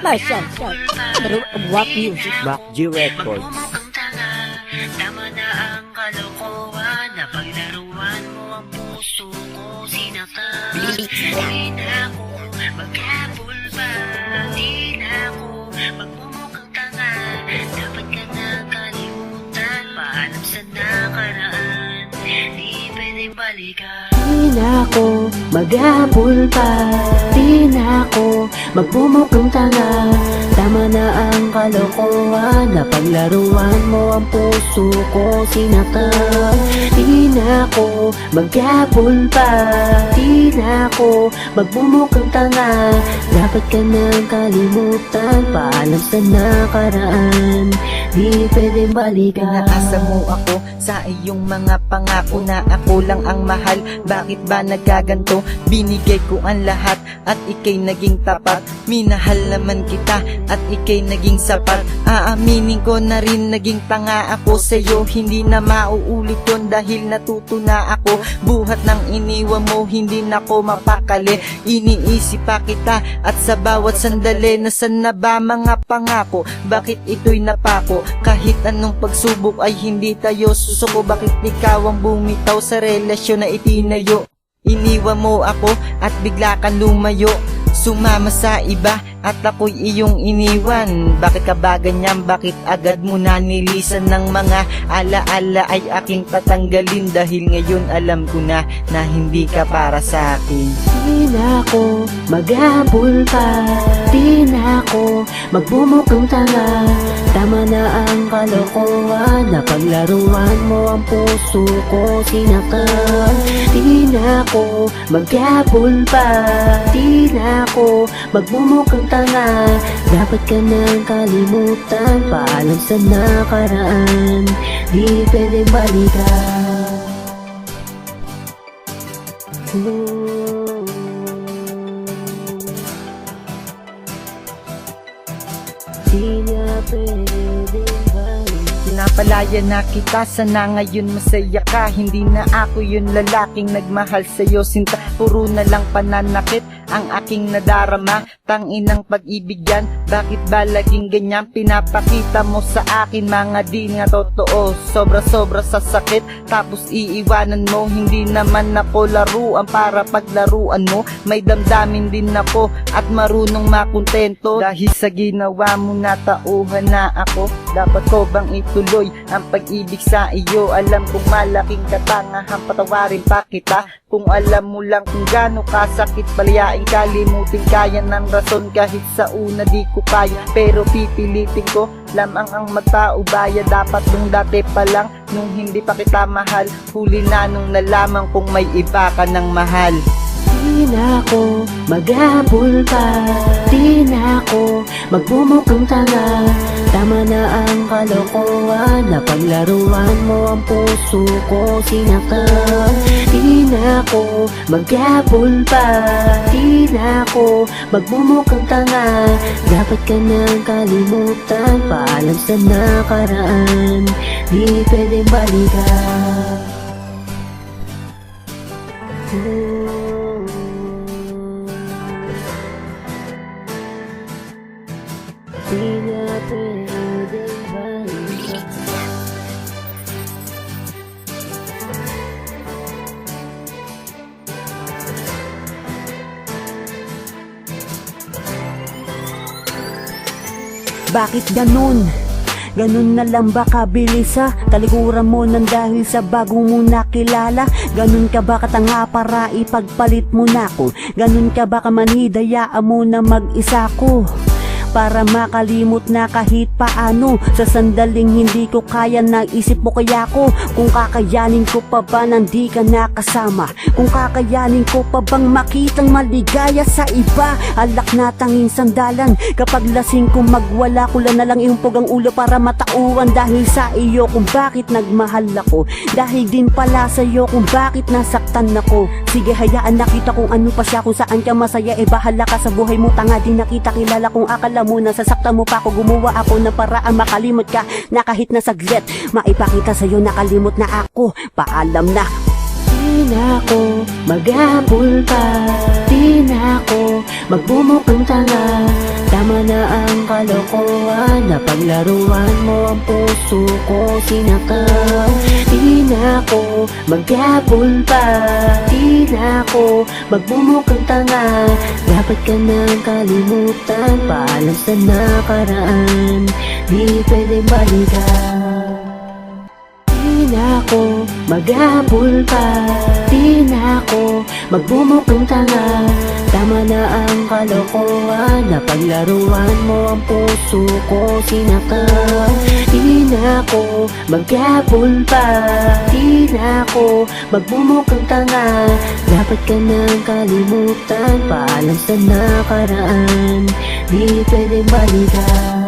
Marshall, What Music? Mac G Records. Magmumukhang tanga, tama na ang kalokohan. Napaglaruan mo ang puso ko, sinaktan. Di na ako maghabol pa, di na ako magmumukhang tanga. Dapat ka na kalimutan, paalam sa nakaraan, di pwedeng balikan. Di na ako maghabol pa, di na ako magbumukhang tanga. Tama na ang kalokohan, napaglaruan mo ang puso ko, sinaktan. Di na ako maghabol pa, di na ako magbumukhang tanga. Dapat ka nang kalimutan, paalam sa nakaraan, di pwedeng balikan. Inaasa mo ako sa iyong mga pangako na ako lang ang mahal. Bakit ba nagkaganto? Binigay ko ang lahat at ikay naging tapat. Minahal naman kita at ikay naging sapat. Aaminin ko na rin naging tanga ako sa'yo. Hindi na mauulit yun dahil natuto na ako. Buhat ng iniwan mo, hindi na ko mapakali. Iniisip pa kita at sa bawat sandali, nasan na ba mga pangako? Bakit ito'y napako? Kahit anong pagsubok ay hindi tayo susuko. Bakit ikaw ang bumitaw sa relasyon na itinayo? Iniwan mo ako at bigla kang lumayo, sumama sa iba at ako'y iyong iniwan. Bakit ka ba ganyan? Bakit agad mo na nilisan ng mga alaala ay aking tatanggalin? Dahil ngayon alam ko na hindi ka para sa akin. Di na ako maghabol pa, di na ako magbumukhang tanga. Tama na ang kalokohan, napaglaruan mo ang puso ko, sinaktan. Di na ako maghabol pa, di na ako magbumukhang tanga. Dapat ka nang kalimutan, paalam sa nakaraan, di pwedeng balikan. Di na pwedeng balikan. Pinapalaya na kita, sana ngayon masaya ka. Hindi na ako yun lalaking nagmahal sa'yo, sinta. Puro na lang pananakit ang aking nadarama. Tanginang pag-ibig yan, bakit ba laging ganyan? Pinapakita mo sa akin mga di nga totoo. Sobra-sobra sa sakit, tapos iiwanan mo. Hindi naman ako laruan para paglaruan mo. May damdamin din ako at marunong makontento. Dahil sa ginawa mo natauhan na ako. Dapat ko bang ituloy ang pag-ibig sa iyo? Alam kong malaking katangahan, patawarin pa kita. Kung alam mo lang kung gaano kasakit, palayain kalimutin kaya ng rason. Kahit sa una di ko kaya, pero pipilitin ko lamang ang magpaubaya. Dapat nung dati pa lang, nung hindi pa kita mahal, huli na nung nalaman kung may iba ka ng mahal. Di na ako maghabol pa, di na ako magbumukhang tanga. Tama na ang kalokohan, napaglaruan mo ang puso ko, sinaktan. Di na ako maghabol pa, di na ako magbumukhang tanga. Dapat ka nang kalimutan, paalam sa nakaraan, di pwedeng balikan. Di na pwedeng balikan. Bakit ganun? Ganun na lang ba kabilis sa talikuran mo nang dahil sa bago mo nakilala? Ganun ka ba katanga para ipagpalit mo na ko? Ganun ka ba kamanhidayaan mo na mag-isa ko? Para makalimot na kahit paano, sa sandaling hindi ko kaya, naisip mo kaya ko kung kakayanin ko pa ba nang di ka nakasama? Kung kakayanin ko pa bang makitang maligaya sa iba? Alak na tanging sandalan, kapag lasing ko magwala ko lang na lang iumpog ang ulo para matauhan. Dahil sa iyo kung bakit nagmahal ako, dahil din pala sa iyo kung bakit nasaktan ako. Sige hayaan nakita kung ano pa siya, kung saan ka masaya bahala ka sa buhay mo. Tanga di nakita kilala kung akala mo nasasaktan mo pa ako. Gumawa ako ng paraan makalimot ka na kahit na saglit. Maipakita sa'yo nakalimot na ako. Paalam na. Di na ako maghabol pa, di na ako magbumukhang tanga. Tama na ang kalokohan, napaglaruan mo ang puso ko, sinakal. Di na ako maghabol pa, di na ako magbumukhang tanga. Dapat ka nang kalimutan, paalam sa nakaraan, di pwedeng balikan. Di na ako maghabol pa, di na ako magbumukhang tanga. Tama na ang kalokohan, napaglaruan mo ang puso ko, sinakal. Di na ako maghabol pa, di na ako magbumukhang tanga. Dapat ka nang kalimutan, paalam sa nakaraan, di pwedeng balikan.